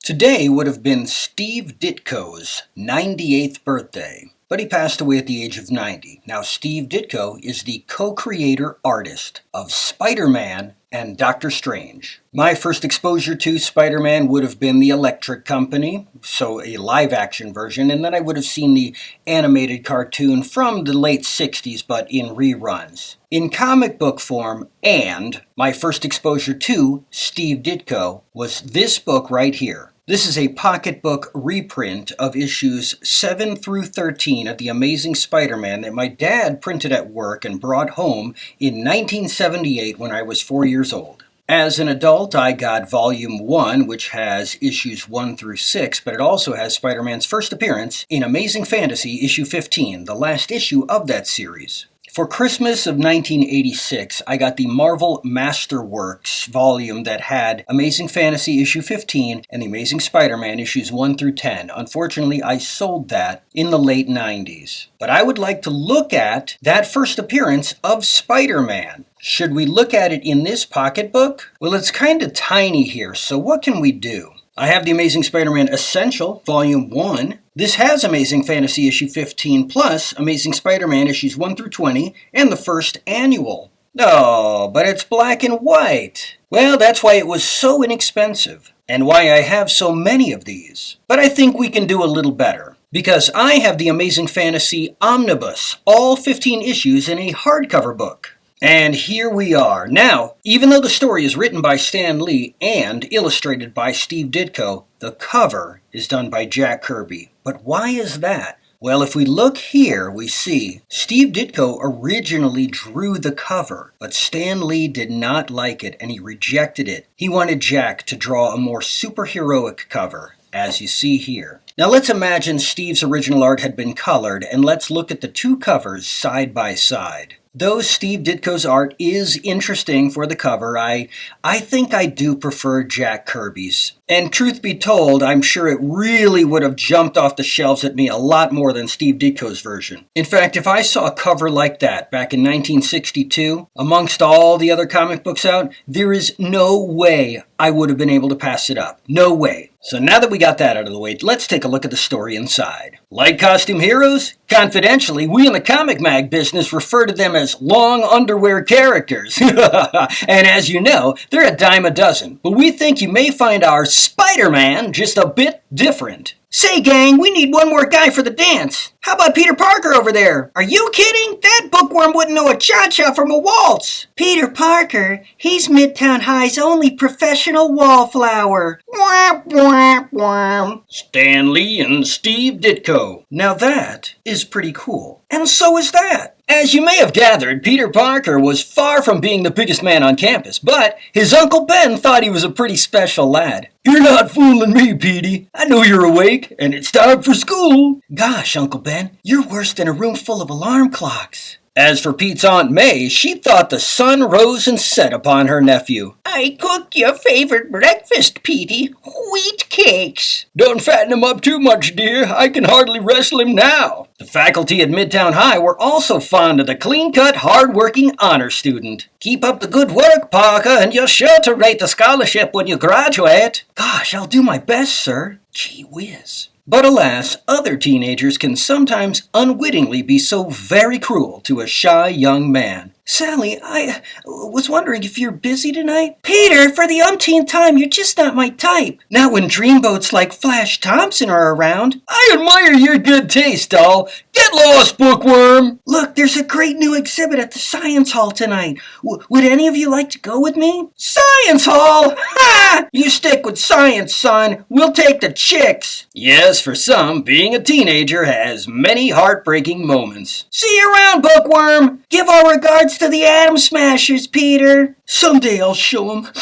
Today would have been Steve Ditko's 98th birthday, but he passed away at the age of 90. Now, Steve Ditko is the co-creator artist of Spider-Man and Doctor Strange. My first exposure to Spider-Man would have been the Electric Company, so a live-action version, and then I would have seen the animated cartoon from the late 60s, but in reruns. In comic book form, and my first exposure to Steve Ditko was this book right here. This is a pocketbook reprint of issues 7 through 13 of The Amazing Spider-Man that my dad printed at work and brought home in 1978 when I was 4 years old. As an adult, I got Volume 1, which has issues 1 through 6, but it also has Spider-Man's first appearance in Amazing Fantasy issue 15, the last issue of that series. For Christmas of 1986, I got the Marvel Masterworks volume that had Amazing Fantasy issue 15 and The Amazing Spider-Man issues 1 through 10. Unfortunately, I sold that in the late 90s. But I would like to look at that first appearance of Spider-Man. Should we look at it in this pocketbook? Well, it's kind of tiny here, so what can we do? I have The Amazing Spider-Man Essential, Volume 1. This has Amazing Fantasy issue 15 plus Amazing Spider-Man issues 1 through 20 and the first annual. Oh, but it's black and white. Well, that's why it was so inexpensive and why I have so many of these. But I think we can do a little better, because I have The Amazing Fantasy Omnibus, all 15 issues in a hardcover book. And here we are. Now, even though the story is written by Stan Lee and illustrated by Steve Ditko, the cover is done by Jack Kirby. But why is that? Well, if we look here, we see Steve Ditko originally drew the cover, but Stan Lee did not like it and he rejected it. He wanted Jack to draw a more superheroic cover, as you see here. Now let's imagine Steve's original art had been colored, and let's look at the two covers side by side. Though Steve Ditko's art is interesting for the cover, I think I do prefer Jack Kirby's. And truth be told, I'm sure it really would have jumped off the shelves at me a lot more than Steve Ditko's version. In fact, if I saw a cover like that back in 1962, amongst all the other comic books out, there is no way I would have been able to pass it up. No way. So now that we got that out of the way, let's take a look at the story inside. Like costume heroes? Confidentially, we in the comic mag business refer to them as long underwear characters. And as you know, they're a dime a dozen. But we think you may find our Spider-Man just a bit different. Say, gang, we need one more guy for the dance. How about Peter Parker over there? Are you kidding? That bookworm wouldn't know a cha-cha from a waltz. Peter Parker? He's Midtown High's only professional wallflower. Womp, womp, womp. Stan Lee and Steve Ditko. Now that is pretty cool. And so is that. As you may have gathered, Peter Parker was far from being the biggest man on campus, but his Uncle Ben thought he was a pretty special lad. You're not fooling me, Petey. I know you're awake, and it's time for school. Gosh, Uncle Ben, you're worse than a room full of alarm clocks. As for Pete's Aunt May, she thought the sun rose and set upon her nephew. I cooked your favorite breakfast, Petey. Wheat cakes. Don't fatten him up too much, dear. I can hardly wrestle him now. The faculty at Midtown High were also fond of the clean-cut, hard-working honor student. Keep up the good work, Parker, and you're sure to rate the scholarship when you graduate. Gosh, I'll do my best, sir. Gee whiz. But alas, other teenagers can sometimes unwittingly be so very cruel to a shy young man. Sally, I was wondering if you're busy tonight? Peter, for the umpteenth time, you're just not my type. Not when dreamboats like Flash Thompson are around. I admire your good taste, doll. Get lost, bookworm. Look, there's a great new exhibit at the Science Hall tonight. Would any of you like to go with me? Science Hall? Ha! You stick with science, son. We'll take the chicks. Yes, for some, being a teenager has many heartbreaking moments. See you around, bookworm. Give our regards to the Atom Smashers, Peter. Someday I'll show them.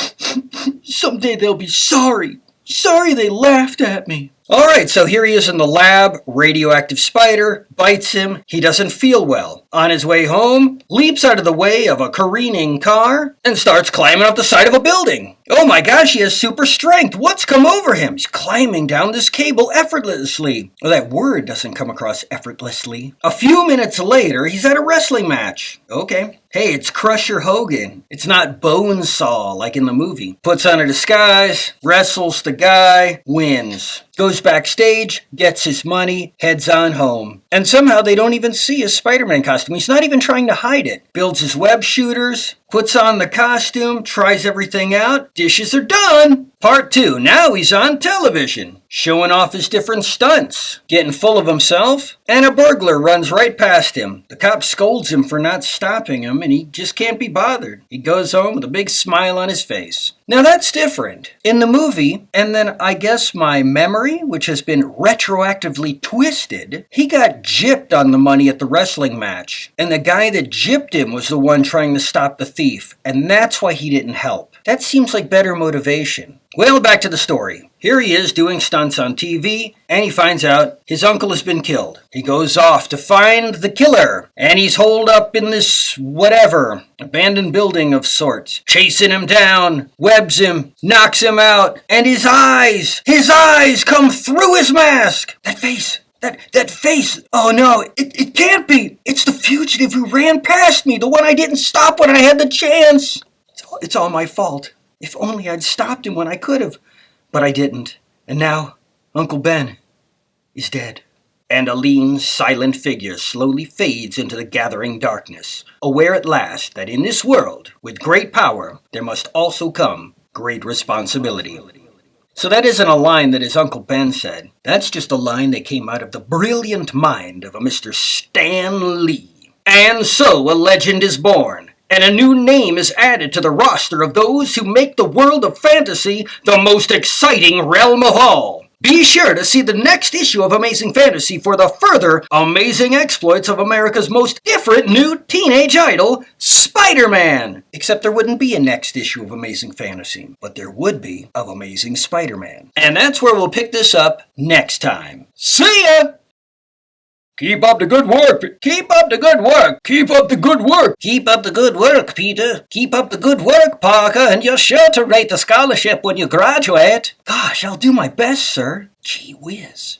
Someday they'll be sorry. Sorry they laughed at me. Alright, so here he is in the lab. Radioactive spider bites him. He doesn't feel well. On his way home, leaps out of the way of a careening car and starts climbing up the side of a building. Oh my gosh, he has super strength. What's come over him? He's climbing down this cable effortlessly. Well, that word doesn't come across effortlessly. A few minutes later, he's at a wrestling match. Okay. Hey, it's Crusher Hogan. It's not Bonesaw like in the movie. Puts on a disguise, wrestles the guy, wins. Goes backstage, gets his money, heads on home. And somehow they don't even see his Spider-Man costume. He's not even trying to hide it. Builds his web shooters, puts on the costume, tries everything out. Dishes are done. Part 2. Now he's on television, showing off his different stunts, getting full of himself, and a burglar runs right past him. The cop scolds him for not stopping him, and he just can't be bothered. He goes home with a big smile on his face. Now that's different. In the movie, and then I guess my memory, which has been retroactively twisted, he got gypped on the money at the wrestling match, and the guy that gypped him was the one trying to stop the thief, and that's why he didn't help. That seems like better motivation. Well, back to the story. Here he is doing stunts on TV, and he finds out his uncle has been killed. He goes off to find the killer, and he's holed up in this whatever, abandoned building of sorts, chasing him down, webs him, knocks him out, and his eyes come through his mask. That face. That face! Oh no, it can't be! It's the fugitive who ran past me, the one I didn't stop when I had the chance! It's all my fault. If only I'd stopped him when I could have. But I didn't. And now, Uncle Ben is dead. And a lean, silent figure slowly fades into the gathering darkness, aware at last that in this world, with great power, there must also come great responsibility. So that isn't a line that his Uncle Ben said. That's just a line that came out of the brilliant mind of a Mr. Stan Lee. And so a legend is born, and a new name is added to the roster of those who make the world of fantasy the most exciting realm of all. Be sure to see the next issue of Amazing Fantasy for the further amazing exploits of America's most different new teenage idol, Spider-Man. Except there wouldn't be a next issue of Amazing Fantasy, but there would be of Amazing Spider-Man. And that's where we'll pick this up next time. See ya! Keep up the good work. Keep up the good work. Keep up the good work. Keep up the good work, Peter. Keep up the good work, Parker, and you're sure to rate the scholarship when you graduate. Gosh, I'll do my best, sir. Gee whiz.